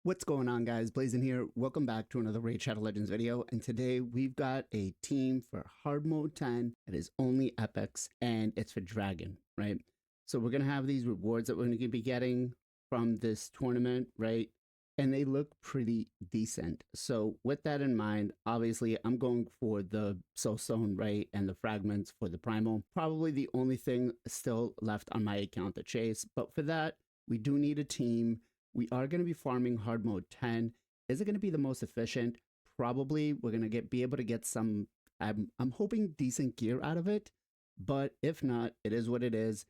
What's going on, guys? Blazing here. Welcome back to another Raid Shadow Legends video. And today we've got a team for hard mode 10 that is only epics, and it's for dragon, right? So we're going to have these rewards that we're going to be getting from this tournament, right? And they look pretty decent. So with that in mind, obviously I'm going for the soulstone, right? And the fragments for the primal. Probably the only thing still left on my account to chase. But for that, we do need a team. We are going to be farming hard mode 10. Is it going to be the most efficient? Probably. We're going to be able to get some, I'm hoping, decent gear out of it. But if not, it is what it is.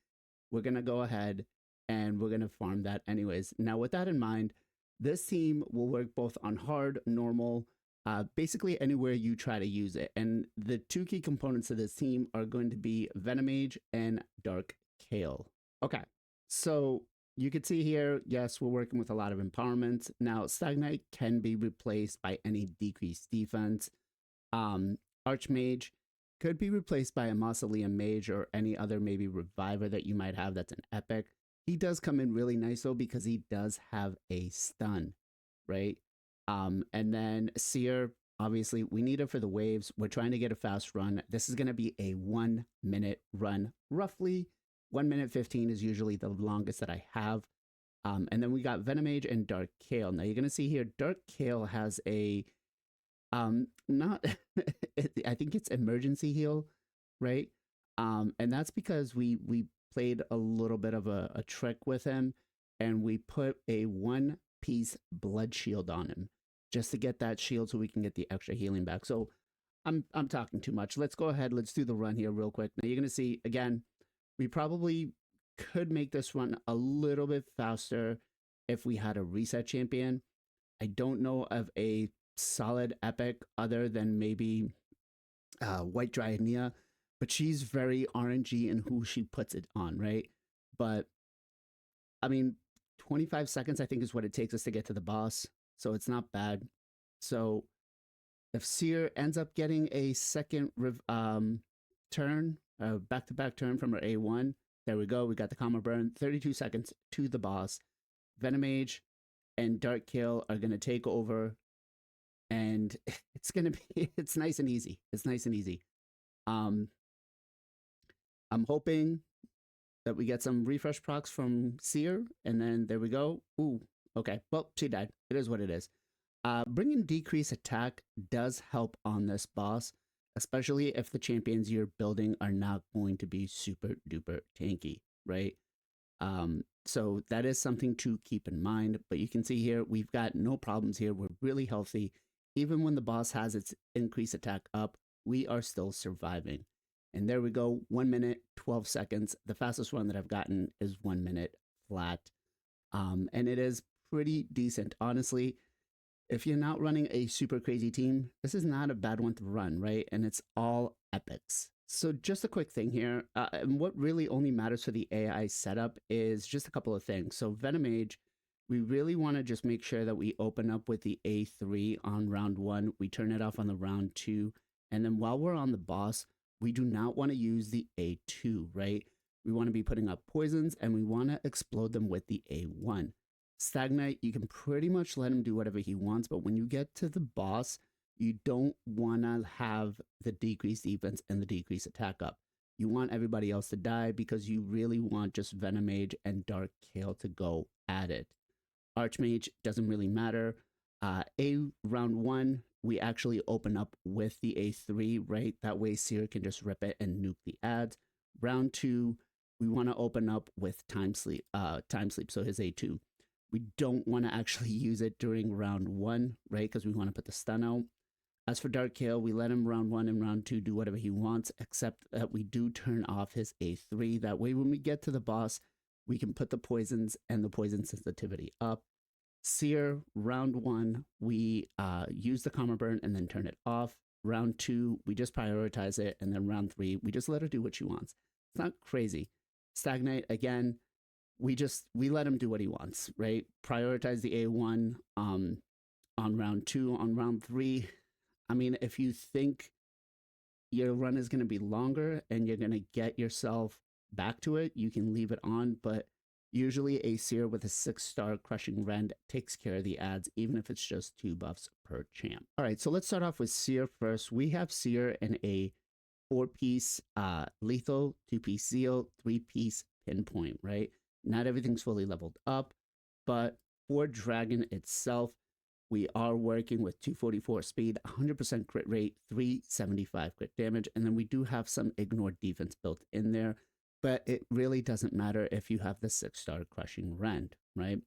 We're going to go ahead and we're going to farm that anyways. Now, with that in mind, this team will work both on hard, normal, basically anywhere you try to use it. And the two key components of this team are going to be Venomage and Dark Kael. Okay, so you can see here, yes, we're working with a lot of empowerments. Now, StagKnight can be replaced by any decreased defense. Archmage could be replaced by a Mausoleum Mage or any other maybe reviver that you might have that's an epic. He does come in really nice though because he does have a stun, right? And then Seer, obviously we need it for the waves. We're trying to get a fast run. This is going to be a 1 minute run, roughly. 1 minute 15 is usually the longest that I have. And then we got Venomage and Dark Kael. Now you're going to see here, Dark Kael has a, not, I think it's emergency heal, right? And that's because we played a little bit of a trick with him, and we put a 1-piece blood shield on him just to get that shield so we can get the extra healing back. So I'm talking too much. Let's go ahead. Let's do the run here real quick. Now you're going to see, again, we probably could make this run a little bit faster if we had a reset champion. I don't know of a solid epic other than maybe White Dryania, but she's very RNG in who she puts it on, right? But I mean, 25 seconds I think is what it takes us to get to the boss, so it's not bad. So if Seer ends up getting a second turn, back-to-back turn from her A1. There we go. We got the combo burn. 32 seconds to the boss. Venomage and Dark Kael are going to take over. And it's going to be, it's nice and easy. It's nice and easy. I'm hoping that we get some refresh procs from Seer. And then there we go. Ooh, okay. Well, she died. It is what it is. Bringing decrease attack does help on this boss, especially if the champions you're building are not going to be super duper tanky, right? So that is something to keep in mind. But you can see here, we've got no problems here. We're really healthy. Even when the boss has its increased attack up, we are still surviving. And there we go, 1 minute, 12 seconds. The fastest one that I've gotten is 1 minute flat. And it is pretty decent, honestly. If you're not running a super crazy team, this is not a bad one to run, right? And it's all epics. So just a quick thing here. And what really only matters for the AI setup is just a couple of things. So Venomage, we really want to just make sure that we open up with the A3 on round 1. We turn it off on the round 2. And then while we're on the boss, we do not want to use the A2, right? We want to be putting up poisons and we want to explode them with the A1. StagKnight, you can pretty much let him do whatever he wants, but when you get to the boss, you don't want to have the decreased defense and the decreased attack up. You want everybody else to die because you really want just Venomage and Dark Kael to go at it. Archmage doesn't really matter. Round 1, we actually open up with the A3, right? That way Seer can just rip it and nuke the ads. Round 2, we want to open up with Time Sleep, so his A2. We don't want to actually use it during round 1, right? Because we want to put the stun out. As for Dark Kael, we let him round 1 and round 2 do whatever he wants, except that we do turn off his A3. That way, when we get to the boss, we can put the poisons and the poison sensitivity up. Seer, round 1, we use the Karma Burn and then turn it off. Round 2, we just prioritize it. And then round 3, we just let her do what she wants. It's not crazy. StagKnight, again, we let him do what he wants, right? Prioritize the A1 on round 2. On round 3, I mean, if you think your run is going to be longer and you're going to get yourself back to it, you can leave it on, but Usually a Seer with a 6-star Crushing Rend takes care of the ads, even if it's just 2 buffs per champ. All right, so let's start off with Seer first. We have Seer in a 4-piece lethal, 2-piece zeal, 3-piece pinpoint, right? Not everything's fully leveled up, but for Dragon itself, we are working with 244 speed, 100% crit rate, 375 crit damage, and then we do have some ignored defense built in there, but it really doesn't matter if you have the 6-star Crushing Rend, right?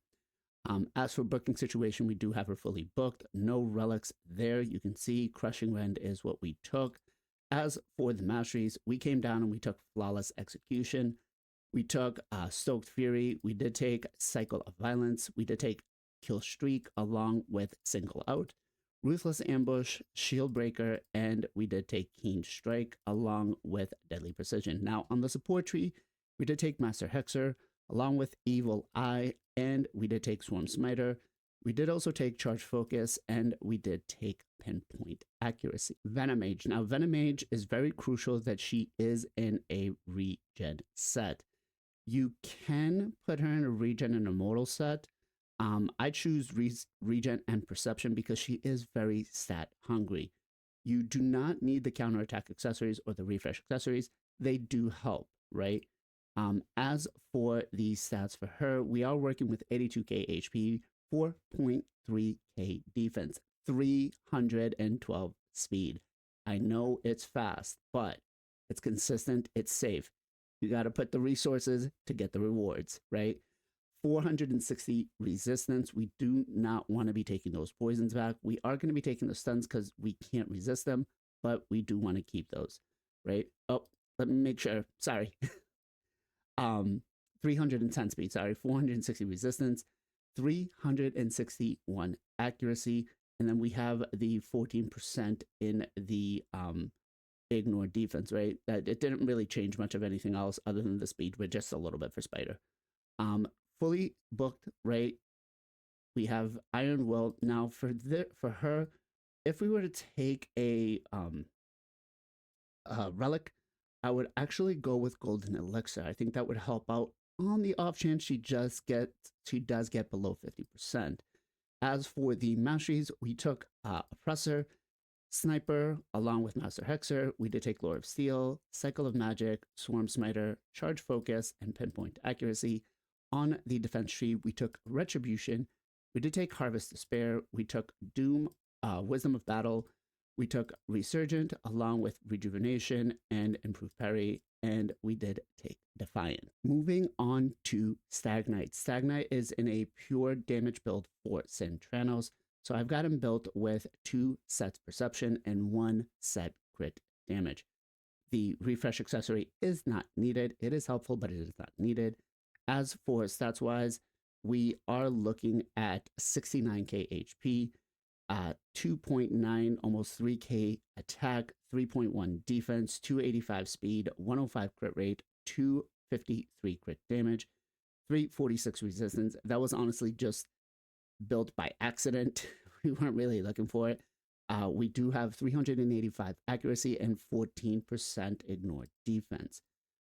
As for booking situation, we do have her fully booked. No relics there. You can see Crushing Rend is what we took. As for the masteries, we came down and we took Flawless Execution. We took Stoked Fury. We did take Cycle of Violence. We did take Kill Streak along with Single Out, Ruthless Ambush, Shield Breaker, and we did take Keen Strike along with Deadly Precision. Now on the support tree, we did take Master Hexer along with Evil Eye, and we did take Swarm Smiter. We did also take Charge Focus, and we did take Pinpoint Accuracy. Venomage. Now Venomage is very crucial that she is in a regen set. You can put her in a regen and immortal set. I choose regen and perception because she is very stat hungry. You do not need the counterattack accessories or the refresh accessories. They do help, right? As for the stats for her, we are working with 82k HP, 4.3k defense, 312 speed. I know it's fast, but it's consistent, it's safe. You got to put the resources to get the rewards, right? 460 resistance. We do not want to be taking those poisons back. We are going to be taking the stuns because we can't resist them, but we do want to keep those, right? Oh, let me make sure. Sorry. 310 speed, sorry, 460 resistance, 361 accuracy, and then we have the 14% in the ignore defense, right? That it didn't really change much of anything else other than the speed, but just a little bit for Spider. Fully booked, right? We have Iron Will. Now for her, if we were to take a relic, I would actually go with Golden Elixir. I think that would help out on the off chance she does get below 50%. As for the masteries, we took Oppressor, Sniper, along with Master Hexer. We did take Lord of Steel, Cycle of Magic, Swarm Smiter, Charge Focus, and Pinpoint Accuracy. On the defense tree, we took Retribution. We did take Harvest Despair. We took Doom, Wisdom of Battle. We took Resurgent along with Rejuvenation and Improved Parry, and we did take Defiant. Moving on to StagKnight. StagKnight is in a pure damage build for Centranos, so I've got him built with 2 sets Perception and 1 set Crit Damage. The Refresh accessory is not needed. It is helpful, but it is not needed. As for stats-wise, we are looking at 69k HP, 2.9, almost 3k attack, 3.1 defense, 285 speed, 105 crit rate, 253 crit damage, 346 resistance. That was honestly just built by accident. We weren't really looking for it. We do have 385 accuracy and 14% ignored defense.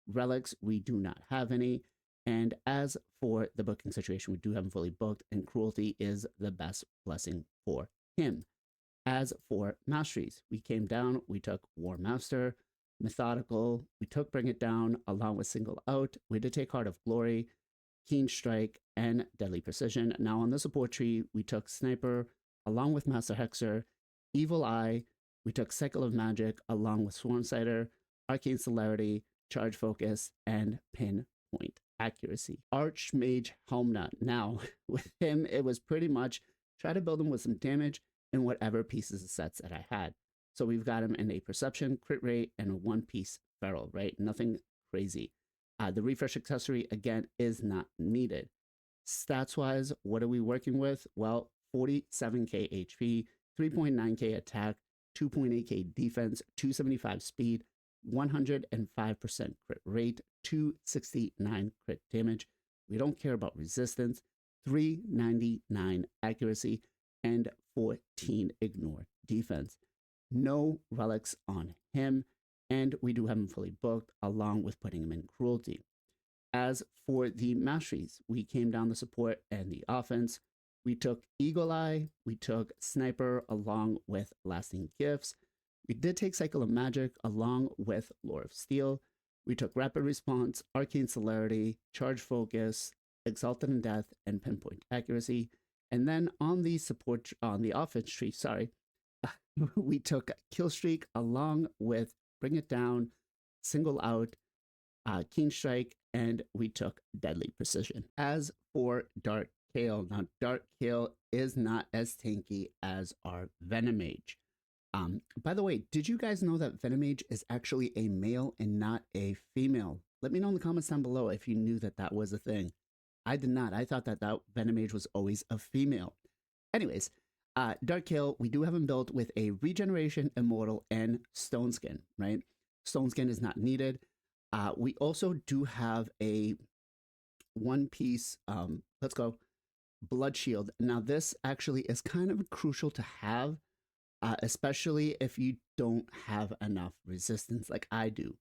Relics, we do not have any. And as for the booking situation, we do have him fully booked, and Cruelty is the best blessing for him. As for masteries, we came down, we took War Master, Methodical, we took Bring It Down along with Single Out. We did take Heart of Glory, Keen Strike, and Deadly Precision. Now on the support tree, we took Sniper along with Master Hexer, Evil Eye, we took Cycle of Magic along with Swarm Smiter, Arcane Celerity, Charge Focus, and Pinpoint Accuracy. Archmage Hellmut. Now with him, it was pretty much try to build him with some damage in whatever pieces of sets that I had. So we've got him in a Perception, Crit Rate, and a 1-piece Feral, right? Nothing crazy. The Refresh accessory, again, is not needed. Stats-wise, what are we working with? Well, 47k HP, 3.9k attack, 2.8k defense, 275 speed, 105% crit rate, 269 crit damage. We don't care about resistance, 399 accuracy, and 14 ignore defense. No relics on him, and we do have him fully booked along with putting him in Cruelty. As for the masteries, we came down the support and the offense. We took Eagle Eye, we took Sniper along with Lasting Gifts. We did take Cycle of Magic along with Lore of Steel. We took Rapid Response, Arcane Celerity, Charge Focus, Exalted in Death, and Pinpoint Accuracy. And then on the support, on the offense tree, we took Kill Streak along with Bring It Down, Single Out, Keen Strike, and we took Deadly Precision. As for Dark Kael, now Dark Kael is not as tanky as our Venomage. By the way, did you guys know that Venomage is actually a male and not a female? Let me know in the comments down below if you knew that that was a thing. I did not. I thought that Venomage was always a female. Anyways, Dark Kael, we do have him built with a Regeneration, Immortal, and Stone Skin, right? Stone Skin is not needed. We also do have a one-piece, let's go, Blood Shield. Now, this actually is kind of crucial to have, especially if you don't have enough resistance like I do.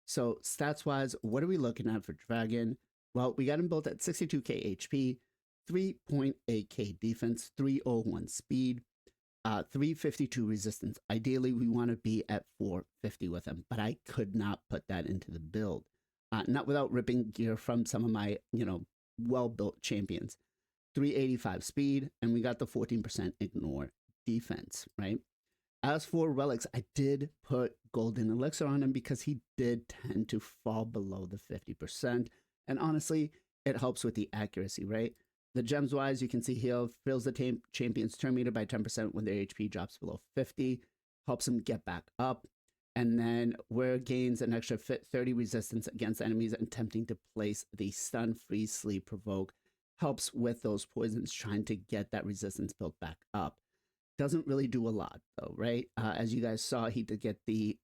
So stats-wise, what are we looking at for Dragon? Well, we got him built at 62k HP, 3.8k defense, 301 speed, 352 resistance. Ideally, we want to be at 450 with him, but I could not put that into the build. Not without ripping gear from some of my, well-built champions. 385 speed, and we got the 14% ignore defense, right? As for relics, I did put golden elixir on him because he did tend to fall below the 50%. And honestly, it helps with the accuracy, right? The gems wise, you can see heal fills the champion's turn meter by 10% when their HP drops below 50, helps him get back up. And then where gains an extra 30 resistance against enemies attempting to place the stun, freeze, sleep, provoke, helps with those poisons trying to get that resistance built back up. Doesn't really do a lot though, right? As you guys saw, he did get the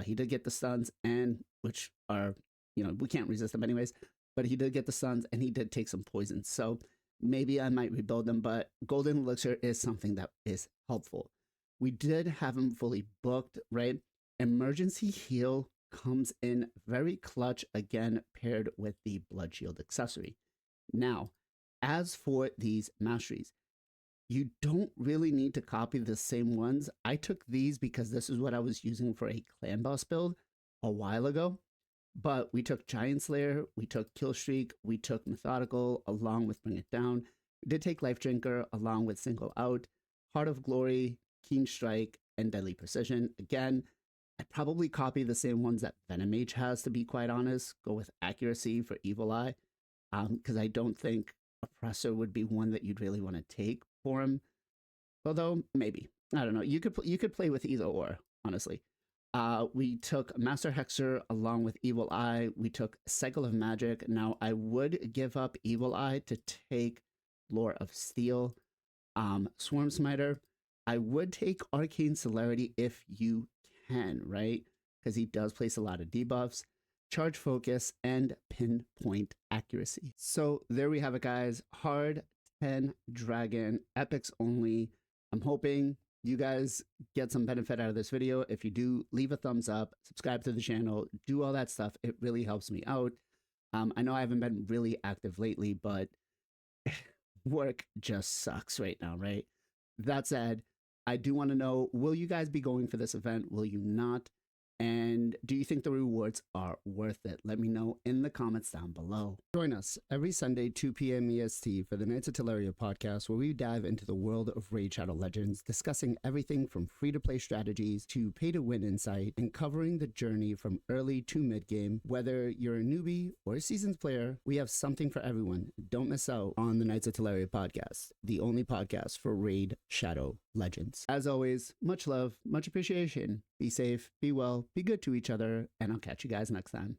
he did get the stuns, and which are, we can't resist them anyways, but he did get the stuns and he did take some poisons. So maybe I might rebuild them, but golden elixir is something that is helpful. We did have him fully booked, right? Emergency heal comes in very clutch, again, paired with the blood shield accessory. Now, as for these masteries, you don't really need to copy the same ones. I took these because this is what I was using for a clan boss build a while ago. But we took Giant Slayer, we took Kill Streak, we took Methodical along with Bring It Down. We did take Life Drinker along with Single Out, Heart of Glory, Keen Strike, and Deadly Precision. Again, I'd probably copy the same ones that Venomage has, to be quite honest. Go with Accuracy for Evil Eye, because I don't think Oppressor would be one that you'd really want to take for him. Although, maybe. I don't know. You could play with either or, honestly. We took Master Hexer along with Evil Eye. We took Cycle of Magic. Now, I would give up Evil Eye to take Lore of Steel. Swarm Smiter. I would take Arcane Celerity if you can, right? Because he does place a lot of debuffs. Charge Focus, and Pinpoint Accuracy. So there we have it, guys. Hard 10 Dragon, epics only. I'm hoping you guys get some benefit out of this video. If you do, leave a thumbs up, subscribe to the channel, do all that stuff. It really helps me out. I know I haven't been really active lately, but work just sucks right now, right? That said, I do want to know, will you guys be going for this event? Will you not? And do you think the rewards are worth it? Let me know in the comments down below. Join us every Sunday, 2 p.m. EST for the Knights of Teleria podcast, where we dive into the world of Raid Shadow Legends, discussing everything from free-to-play strategies to pay-to-win insight, and covering the journey from early to mid-game. Whether you're a newbie or a seasoned player, we have something for everyone. Don't miss out on the Knights of Teleria podcast, the only podcast for Raid Shadow Legends. As always, much love, much appreciation. Be safe, be well, be good to each other, and I'll catch you guys next time.